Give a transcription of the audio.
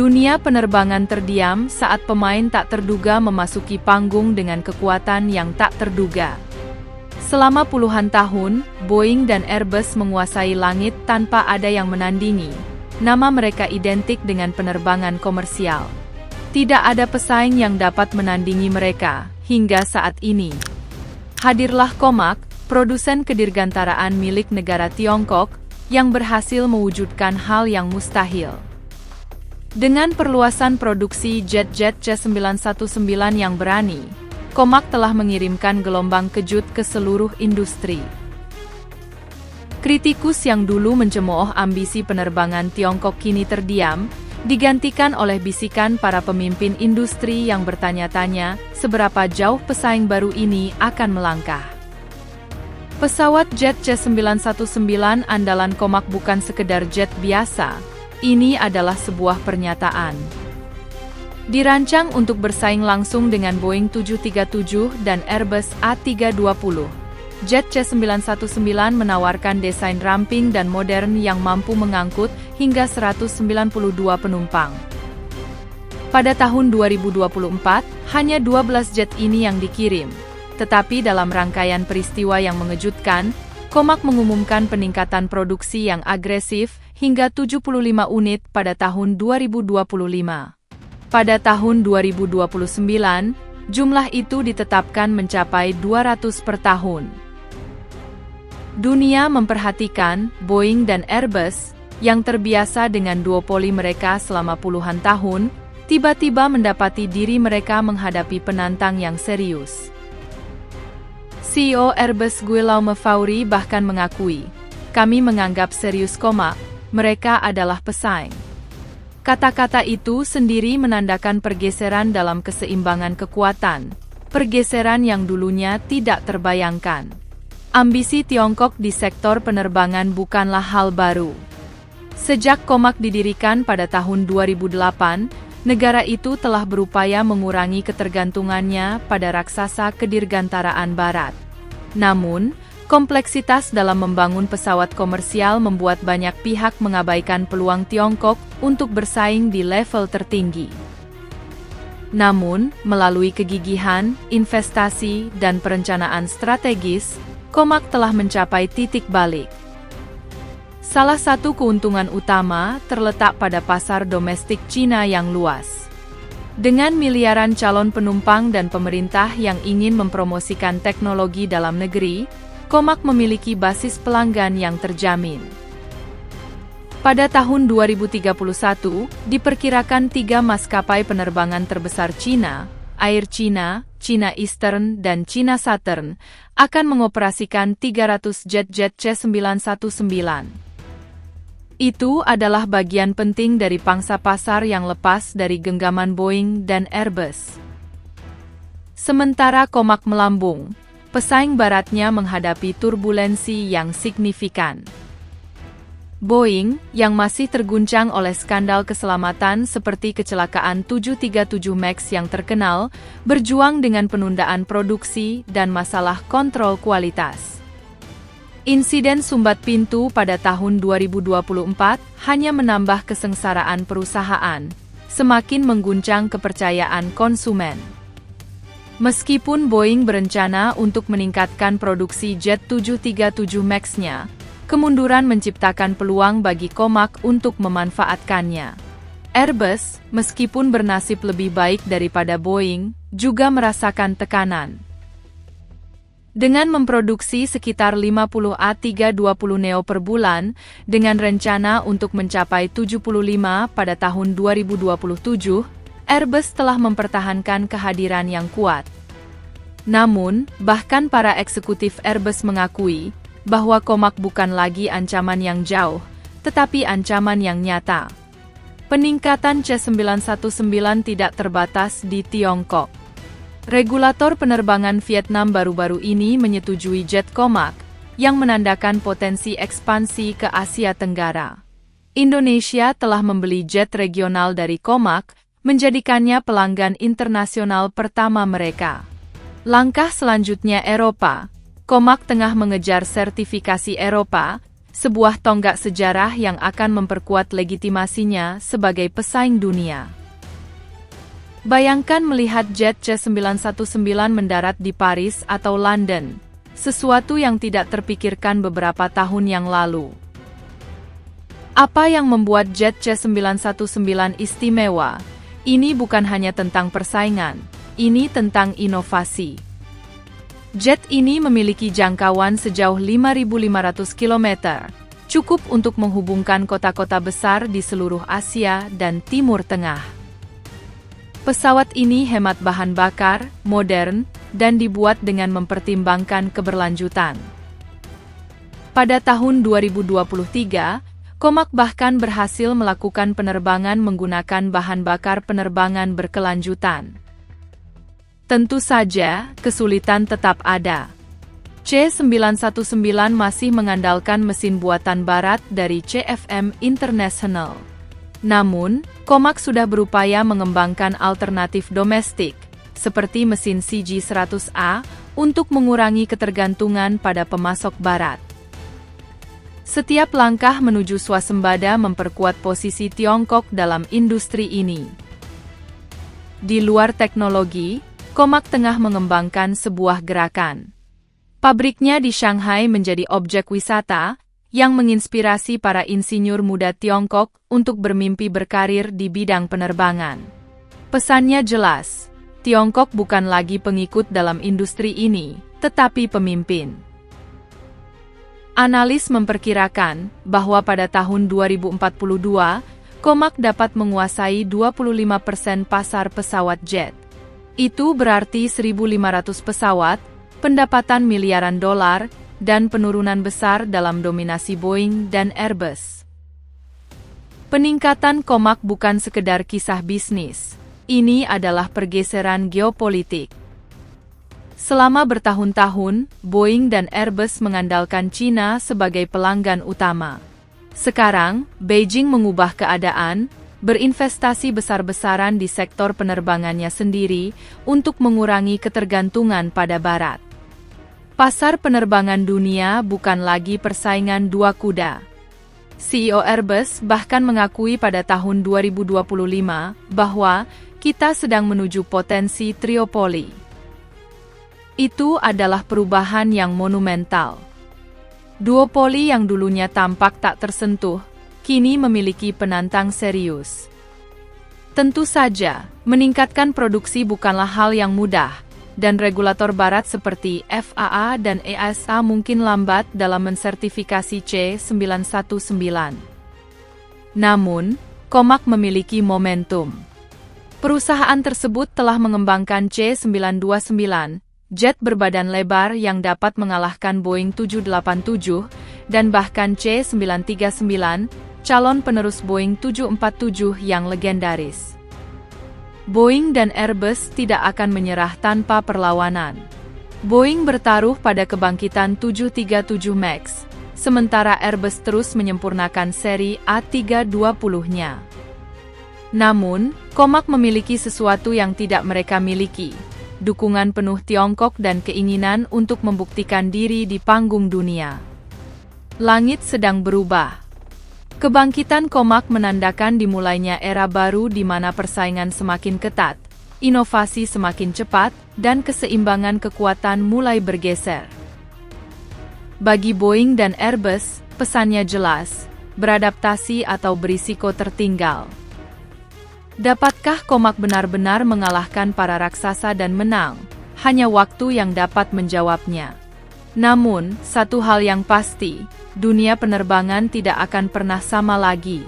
Dunia penerbangan terdiam saat pemain tak terduga memasuki panggung dengan kekuatan yang tak terduga. Selama puluhan tahun, Boeing dan Airbus menguasai langit tanpa ada yang menandingi. Nama mereka identik dengan penerbangan komersial. Tidak ada pesaing yang dapat menandingi mereka, hingga saat ini. Hadirlah Comac, produsen kedirgantaraan milik negara Tiongkok, yang berhasil mewujudkan hal yang mustahil. Dengan perluasan produksi jet-jet C919 yang berani, Comac telah mengirimkan gelombang kejut ke seluruh industri. Kritikus yang dulu mencemooh ambisi penerbangan Tiongkok kini terdiam, digantikan oleh bisikan para pemimpin industri yang bertanya-tanya seberapa jauh pesaing baru ini akan melangkah. Pesawat jet C919 andalan Comac bukan sekedar jet biasa. Ini adalah sebuah pernyataan. Dirancang untuk bersaing langsung dengan Boeing 737 dan Airbus A320. Jet C919 menawarkan desain ramping dan modern yang mampu mengangkut hingga 192 penumpang. Pada tahun 2024, hanya 12 jet ini yang dikirim. Tetapi dalam rangkaian peristiwa yang mengejutkan, Comac mengumumkan peningkatan produksi yang agresif hingga 75 unit pada tahun 2025. Pada tahun 2029, jumlah itu ditetapkan mencapai 200 per tahun. Dunia memperhatikan Boeing dan Airbus, yang terbiasa dengan duopoli mereka selama puluhan tahun, tiba-tiba mendapati diri mereka menghadapi penantang yang serius. CEO Airbus Guillaume Faury bahkan mengakui, "Kami menganggap serius Comac, mereka adalah pesaing." Kata-kata itu sendiri menandakan pergeseran dalam keseimbangan kekuatan, pergeseran yang dulunya tidak terbayangkan. Ambisi Tiongkok di sektor penerbangan bukanlah hal baru. Sejak Comac didirikan pada tahun 2008, negara itu telah berupaya mengurangi ketergantungannya pada raksasa kedirgantaraan Barat. Namun, kompleksitas dalam membangun pesawat komersial membuat banyak pihak mengabaikan peluang Tiongkok untuk bersaing di level tertinggi. Namun, melalui kegigihan, investasi, dan perencanaan strategis, Comac telah mencapai titik balik. Salah satu keuntungan utama terletak pada pasar domestik Cina yang luas. Dengan miliaran calon penumpang dan pemerintah yang ingin mempromosikan teknologi dalam negeri, Comac memiliki basis pelanggan yang terjamin. Pada tahun 2031, diperkirakan 3 maskapai penerbangan terbesar Cina, Air China, China Eastern, dan China Southern, akan mengoperasikan 300 jet-jet C919. Itu adalah bagian penting dari pangsa pasar yang lepas dari genggaman Boeing dan Airbus. Sementara Comac melambung, pesaing baratnya menghadapi turbulensi yang signifikan. Boeing, yang masih terguncang oleh skandal keselamatan seperti kecelakaan 737 MAX yang terkenal, berjuang dengan penundaan produksi dan masalah kontrol kualitas. Insiden sumbat pintu pada tahun 2024 hanya menambah kesengsaraan perusahaan, semakin mengguncang kepercayaan konsumen. Meskipun Boeing berencana untuk meningkatkan produksi jet 737 MAX-nya, kemunduran menciptakan peluang bagi Comac untuk memanfaatkannya. Airbus, meskipun bernasib lebih baik daripada Boeing, juga merasakan tekanan. Dengan memproduksi sekitar 50 A320 Neo per bulan, dengan rencana untuk mencapai 75 pada tahun 2027, Airbus telah mempertahankan kehadiran yang kuat. Namun, bahkan para eksekutif Airbus mengakui bahwa Comac bukan lagi ancaman yang jauh, tetapi ancaman yang nyata. Peningkatan C919 tidak terbatas di Tiongkok. Regulator penerbangan Vietnam baru-baru ini menyetujui jet Comac, yang menandakan potensi ekspansi ke Asia Tenggara. Indonesia telah membeli jet regional dari Comac, menjadikannya pelanggan internasional pertama mereka. Langkah selanjutnya Eropa. Comac tengah mengejar sertifikasi Eropa, sebuah tonggak sejarah yang akan memperkuat legitimasinya sebagai pesaing dunia. Bayangkan melihat jet C919 mendarat di Paris atau London, sesuatu yang tidak terpikirkan beberapa tahun yang lalu. Apa yang membuat jet C919 istimewa? Ini bukan hanya tentang persaingan, ini tentang inovasi. Jet ini memiliki jangkauan sejauh 5.500 km, cukup untuk menghubungkan kota-kota besar di seluruh Asia dan Timur Tengah. Pesawat ini hemat bahan bakar, modern, dan dibuat dengan mempertimbangkan keberlanjutan. Pada tahun 2023, Comac bahkan berhasil melakukan penerbangan menggunakan bahan bakar penerbangan berkelanjutan. Tentu saja, kesulitan tetap ada. C919 masih mengandalkan mesin buatan barat dari CFM International. Namun, Comac sudah berupaya mengembangkan alternatif domestik, seperti mesin CG100A, untuk mengurangi ketergantungan pada pemasok barat. Setiap langkah menuju swasembada memperkuat posisi Tiongkok dalam industri ini. Di luar teknologi, Comac tengah mengembangkan sebuah gerakan. Pabriknya di Shanghai menjadi objek wisata, yang menginspirasi para insinyur muda Tiongkok untuk bermimpi berkarir di bidang penerbangan. Pesannya jelas, Tiongkok bukan lagi pengikut dalam industri ini, tetapi pemimpin. Analis memperkirakan bahwa pada tahun 2042, Comac dapat menguasai 25% pasar pesawat jet. Itu berarti 1.500 pesawat, pendapatan miliaran dolar, dan penurunan besar dalam dominasi Boeing dan Airbus. Peningkatan Comac bukan sekedar kisah bisnis, ini adalah pergeseran geopolitik. Selama bertahun-tahun, Boeing dan Airbus mengandalkan China sebagai pelanggan utama. Sekarang, Beijing mengubah keadaan, berinvestasi besar-besaran di sektor penerbangannya sendiri untuk mengurangi ketergantungan pada Barat. Pasar penerbangan dunia bukan lagi persaingan dua kuda. CEO Airbus bahkan mengakui pada tahun 2025 bahwa kita sedang menuju potensi triopoli. Itu adalah perubahan yang monumental. Duopoli yang dulunya tampak tak tersentuh, kini memiliki penantang serius. Tentu saja, meningkatkan produksi bukanlah hal yang mudah, dan regulator barat seperti FAA dan EASA mungkin lambat dalam mensertifikasi C919. Namun, Comac memiliki momentum. Perusahaan tersebut telah mengembangkan C929, jet berbadan lebar yang dapat mengalahkan Boeing 787, dan bahkan C939, calon penerus Boeing 747 yang legendaris. Boeing dan Airbus tidak akan menyerah tanpa perlawanan. Boeing bertaruh pada kebangkitan 737 MAX, sementara Airbus terus menyempurnakan seri A320-nya. Namun, Comac memiliki sesuatu yang tidak mereka miliki, dukungan penuh Tiongkok dan keinginan untuk membuktikan diri di panggung dunia. Langit sedang berubah. Kebangkitan Comac menandakan dimulainya era baru di mana persaingan semakin ketat, inovasi semakin cepat, dan keseimbangan kekuatan mulai bergeser. Bagi Boeing dan Airbus, pesannya jelas, beradaptasi atau berisiko tertinggal. Dapatkah Comac benar-benar mengalahkan para raksasa dan menang? Hanya waktu yang dapat menjawabnya. Namun, satu hal yang pasti, dunia penerbangan tidak akan pernah sama lagi.